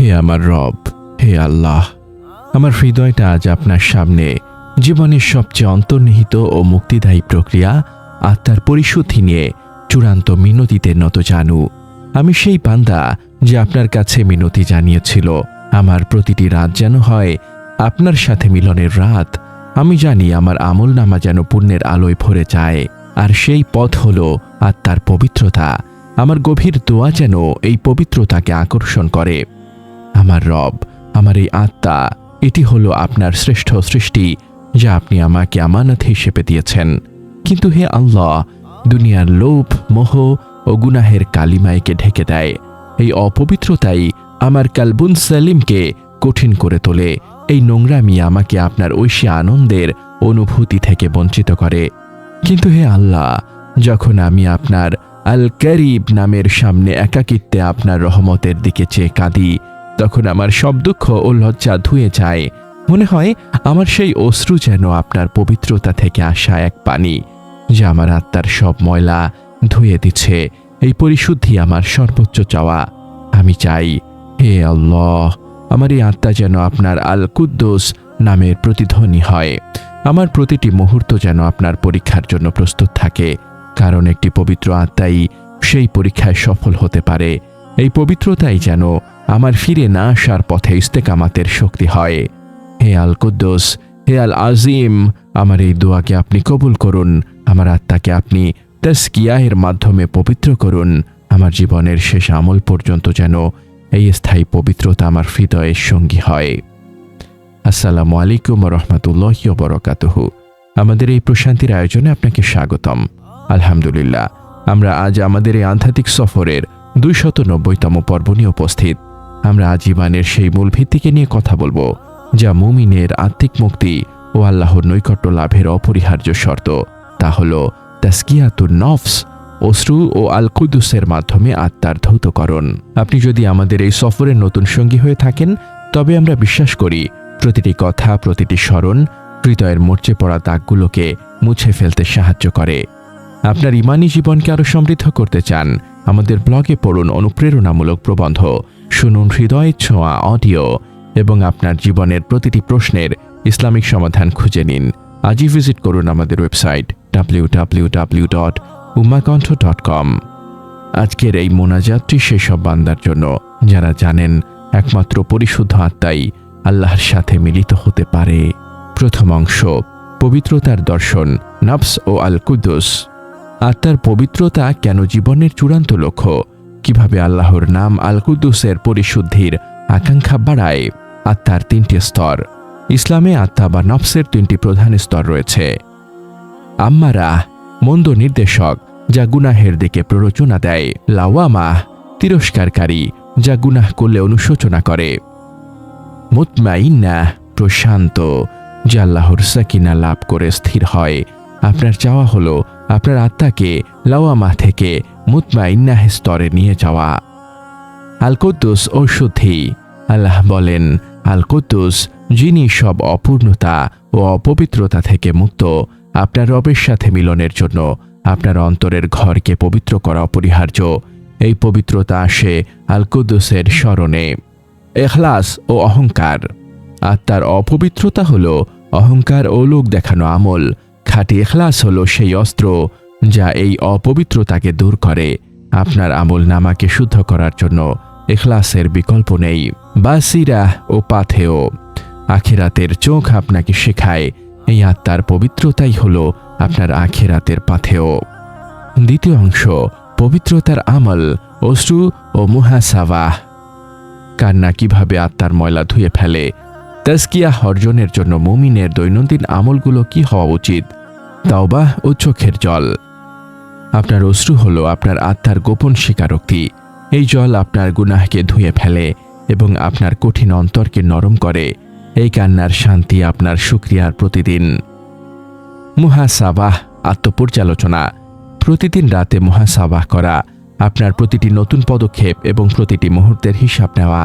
হে আমার রব, হে আল্লাহ, আমার হৃদয়টা আজ আপনার সামনে জীবনের সবচেয়ে অন্তর্নিহিত ও মুক্তিদায়ী প্রক্রিয়া আত্মার পরিশুদ্ধি নিয়ে চূড়ান্ত মিনতিতে নত জানু। আমি সেই বান্দা যে আপনার কাছে মিনতি জানিয়েছিল, আমার প্রতিটি রাত যেন হয় আপনার সাথে মিলনের রাত। আমি জানি আমার আমলনামা যেন পুণ্যের আলোয় ভরে যায়, আর সেই পথ হল আত্মার পবিত্রতা। আমার গভীর দোয়া যেন এই পবিত্রতাকে আকর্ষণ করে। আমার রব, আমার এই আত্মা, এটি হলো আপনার শ্রেষ্ঠ সৃষ্টি যা আপনি আমাকে আমানত হিসেবে দিয়েছেন। কিন্তু হে আল্লাহ, দুনিয়ার লোভ, মোহ ও গুনাহের কালিমাইকে ঢেকে দেয়। এই অপবিত্রতাই আমার কালবুন সালিমকে কঠিন করে তোলে। এই নোংরামি আমাকে আপনার ঐশী আনন্দের অনুভূতি থেকে বঞ্চিত করে। কিন্তু হে আল্লাহ, যখন আমি আপনার আল কারিব নামের সামনে একাকিত্বে আপনার রহমতের দিকে চেয়ে কাঁদি, তখন আমার সব দুঃখ ও লজ্জা ধুয়ে যায়। মনে হয় আমার সেই অশ্রু যেন আপনার পবিত্রতা থেকে আসা এক পানি, যা আমার আত্মার সব ময়লা ধুয়ে দিচ্ছে। এই পরিশুদ্ধি আমার সর্বোচ্চ চাওয়া। আমি চাই, হে আল্লাহ, আমার এই আত্মা যেন আপনার আল কুদ্দুস নামের প্রতিধ্বনি হয়। আমার প্রতিটি মুহূর্ত যেন আপনার পরীক্ষার জন্য প্রস্তুত থাকে, কারণ একটি পবিত্র আত্মাই সেই পরীক্ষায় সফল হতে পারে। এই পবিত্রতাই যেন আমার ফিরে না আসার পথে ইস্তেকামাতের শক্তি হয়। হে আল কুদ্দুস, হে আল আজিম, আমার এই দোয়াকে আপনি কবুল করুন। আমার আত্মাকে আপনি তাজকিয়াহের মাধ্যমে পবিত্র করুন। আমার জীবনের শেষ আমল পর্যন্ত যেন এই স্থায়ী পবিত্রতা আমার হৃদয়ের সঙ্গী হয়। আসসালামু আলাইকুম ওয়া রাহমাতুল্লাহি ওয়া বারাকাতুহু। আমাদের এই প্রশান্তির আয়োজনে আপনাকে স্বাগতম। আলহামদুলিল্লাহ, আমরা আজ আমাদের এই আধ্যাত্মিক সফরের 290তম পর্ব নিয়ে উপস্থিত। আমরা আজ ঈমানের সেই মূল ভিত্তিকে নিয়ে কথা বলবো, যা মুমিনের আত্মিক মুক্তি ও আল্লাহর নৈকট্য লাভের অপরিহার্য শর্ত। তা হল তাজকিয়াতুন নফস, অশ্রু ও আল কুদ্দুসের মাধ্যমে আত্মার ধৌতকরণ। আপনি যদি আমাদের এই সফরের নতুন সঙ্গী হয়ে থাকেন, তবে আমরা বিশ্বাস করি প্রতিটি কথা, প্রতিটি স্মরণ হৃদয়ের মরচে পড়া দাগগুলোকে মুছে ফেলতে সাহায্য করে। আপনার ইমানি জীবনকে আরও সমৃদ্ধ করতে চান? আমাদের ব্লগে পড়ুন অনুপ্রেরণামূলক প্রবন্ধ, শুনুন হৃদয় ছোঁয়া অডিও এবং আপনার জীবনের প্রতিটি প্রশ্নের ইসলামিক সমাধান খুঁজে নিন। আজই ভিজিট করুন আমাদের ওয়েবসাইট www.ummahkanth.com। আজকের এই মোনাজাতটি সেসব বান্দার জন্য যারা জানেন একমাত্র পরিশুদ্ধ আত্মাই আল্লাহর সাথে মিলিত হতে পারে। প্রথম অংশ, পবিত্রতার দর্শন, নফস ও আল কুদ্দুস। আত্মার পবিত্রতা কেন জীবনের চূড়ান্ত লক্ষ্য? কিভাবে আল্লাহর নাম আল কুদ্দুসের পরিশুদ্ধির আকাঙ্ক্ষা বাড়ায়? আত্মার 3টি স্তর। ইসলামে আত্মা বা নফসের 3টি প্রধান স্তর রয়েছে। আম্মারাহ, মন্দ নির্দেশক, যা গুনাহের দিকে প্ররোচনা দেয়। লাওয়ামাহ, তিরস্কারকারী, যা গুনাহ করলে অনুশোচনা করে। মুতমাইন্নাহ, প্রশান্ত, যা আল্লাহর সাকিনা লাভ করে স্থির হয়। আপনার চাওয়া হলো আপনার আত্মাকে লাওয়ামাহ থেকে মুতমাইন্নাহ স্তরে নিয়ে যাওয়া। আল কুদ্দুস ও শুদ্ধি। আল্লাহ বলেন, আল কুদ্দুস, যিনি সব অপূর্ণতা ও অপবিত্রতা থেকে মুক্ত। আপনার রবের সাথে মিলনের জন্য আপনার অন্তরের ঘরকে পবিত্র করা অপরিহার্য। এই পবিত্রতা আসে আল কুদ্দুসের স্মরণে। ইখলাস ও অহংকার। আত্মার অপবিত্রতা হল অহংকার ও লোক দেখানো আমল। খাঁটি ইখলাস হল সেই অস্ত্র যা এই অপবিত্রতাকে দূর করে। আপনার আমল নামাকে শুদ্ধ করার জন্য ইখলাসের বিকল্প নেই। বাসিরাহ ও পাথেয়। আখিরাতের চোখ আপনাকে শেখায়। এই আত্মার পবিত্রতাই হল আপনার আখিরাতের পাথেয়। দ্বিতীয় অংশ, পবিত্রতার আমল, অশ্রু ও মুহাসাবাহ। কান্না কিভাবে আত্মার ময়লা ধুয়ে ফেলে? তাজকিয়াহ অর্জনের জন্য মুমিনের দৈনন্দিন আমলগুলো কি হওয়া উচিত? তাওবাহ ও চোখের জল। আপনার অশ্রু হলো আপনার আত্মার গোপন স্বীকারোক্তি। এই জল আপনার গুনাহকে ধুয়ে ফেলে এবং আপনার কঠিন অন্তরকে নরম করে। এই কান্নার শান্তি আপনার শুকরিয়ার প্রতিদিন। মুহাসাবাহ, আত্মপর্যালোচনা। প্রতিদিন রাতে মুহাসাবাহ করা, আপনার প্রতিটি নতুন পদক্ষেপ এবং প্রতিটি মুহূর্তের হিসাব নেওয়া।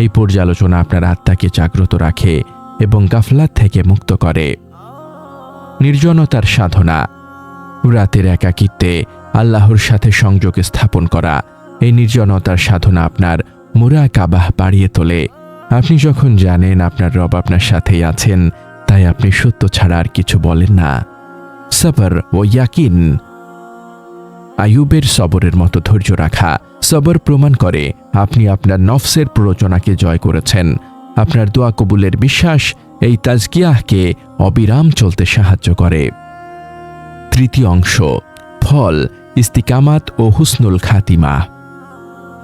এই পর্যালোচনা আপনার আত্মাকে জাগ্রত রাখে এবং গাফলাত থেকে মুক্ত করে। নির্জনতার সাধনা। রাতের একাকিত্বে আল্লাহর সাথে সংযোগ স্থাপন করা। এই নির্জনতার সাধনা আপনার মুরাকাবাহ বাড়িয়ে তোলে। আপনি যখন জানেন আপনার রব আপনার সাথেই আছেন, তাই আপনি সত্য ছাড়া আর কিছু বলেন না। সবর ও ইয়াকিন, আইয়ুবের সবরের মতো ধৈর্য রাখা। সবর প্রমাণ করে আপনি আপনার নফসের প্ররোচনাকে জয় করেছেন। আপনার দোয়া কবুলের বিশ্বাস এই তাজকিয়াহকে অবিরাম চলতে সাহায্য করে। তৃতীয় অংশ, ফল, ইস্তিকামাত ও হুসনুল খাতিমা।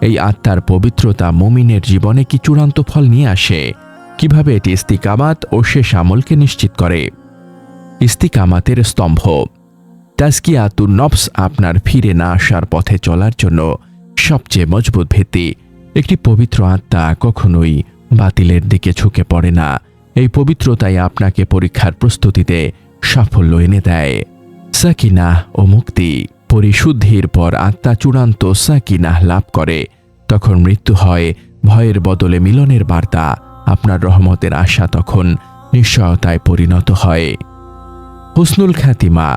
এই আত্মার পবিত্রতা মুমিনের জীবনে কি চূড়ান্ত ফল নিয়ে আসে? কিভাবে এটি ইস্তিকামাত ও শেষ আমলকে নিশ্চিত করে? ইস্তিকামাতের স্তম্ভ। তাজকিয়াতুন নফস আপনার ফিরে না আসার পথে চলার জন্য সবচেয়ে মজবুত ভিত্তি। একটি পবিত্র আত্মা কখনোই বাতিলের দিকে ঝুঁকে পড়ে না। এই পবিত্রতাই আপনাকে পরীক্ষার প্রস্তুতিতে সাফল্য এনে দেয়। সাকিনাহ ও মুক্তি। পরিশুদ্ধির পর আত্মা চূড়ান্ত সাকিনাহ লাভ করে। তখন মৃত্যু হয় ভয়ের বদলে মিলনের বার্তা। আপনার রহমতের আশা তখন নিশ্চয়তায় পরিণত হয়। হুসনুল খাতিমা।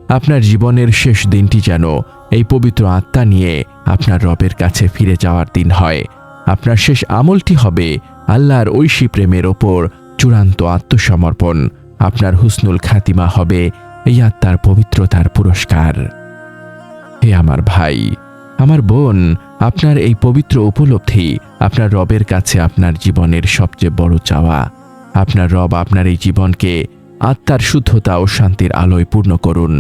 আপনার জীবনের শেষ দিনটি যেন এই পবিত্র আত্মা নিয়ে আপনার রবের কাছে ফিরে যাওয়ার দিন হয়। আপনার শেষ আমলটি হবে আল্লাহর ঐশী প্রেমের ওপর চূড়ান্ত আত্মসমর্পণ। আপনার হুসনুল খাতিমা হবে এই আত্মার পবিত্রতার পুরস্কার। হে আমার ভাই, আমার বোন, আপনার এই পবিত্র উপলব্ধি আপনার রবের কাছে আপনার জীবনের সবচেয়ে বড় চাওয়া। আপনার রব আপনার এই জীবনকে আত্মার শুদ্ধতা ও শান্তির আলোয় পূর্ণ করুন।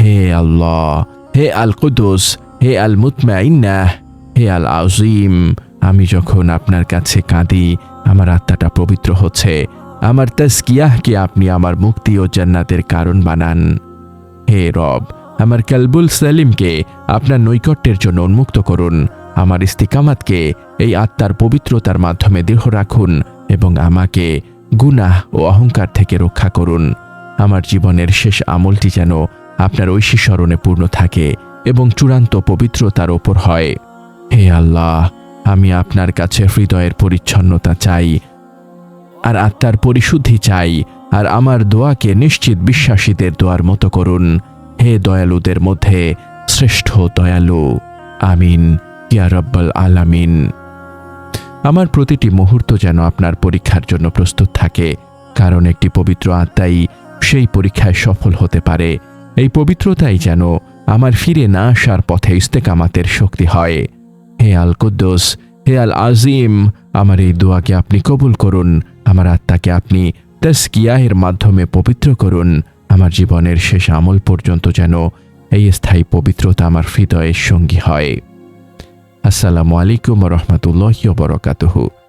হে আল্লাহ, হে আল কুদুস, হে আল মুতমাইন্নাহ, হে আল আযীম, আমি যখন আপনার কাছে কাঁদি আমার আত্মাটা পবিত্র হচ্ছে। আমার তাজকিয়াহকে আপনি আমার মুক্তি ও জান্নাতের কারণ বানান। হে রব, আমার কালবুল সালিমকে আপনার নৈকট্যের জন্য উন্মুক্ত করুন। আমার ইস্তিকামাতকে এই আত্মার পবিত্রতার মাধ্যমে দৃঢ় রাখুন এবং আমাকে গুনাহ ও অহংকার থেকে রক্ষা করুন। আমার জীবনের শেষ আমলটি যেন আপনার ঐশী স্মরণে পূর্ণ থাকে এবং চূড়ান্ত পবিত্রতার ওপর হয়। হে আল্লাহ, আমি আপনার কাছে হৃদয়ের পরিচ্ছন্নতা চাই আর আত্মার পরিশুদ্ধি চাই। আর আমার দোয়াকে নিশ্চিত বিশ্বাসীদের দোয়ার মতো করুন। হে দয়ালুদের মধ্যে শ্রেষ্ঠ দয়ালু। আমিন ইয়া রাব্বাল আলামিন। আমার প্রতিটি মুহূর্ত যেন আপনার পরীক্ষার জন্য প্রস্তুত থাকে, কারণ একটি পবিত্র আত্মাই সেই পরীক্ষায় সফল হতে পারে। এই পবিত্রতাই যেন আমার ফিরে না আসার পথে ইস্তেকামাতের শক্তি হয়। হে আল কুদ্দুস, হে আল আযীম, আমার এই দোয়াকে আপনি কবুল করুন। আমার আত্মাকে আপনি তাজকিয়াহের মাধ্যমে পবিত্র করুন। আমার জীবনের শেষ আমল পর্যন্ত যেন এই স্থায়ী পবিত্রতা আমার হৃদয়ের সঙ্গী হয়। আসসালামু আলাইকুম ওয়া রাহমাতুল্লাহি ওয়া বারাকাতুহু।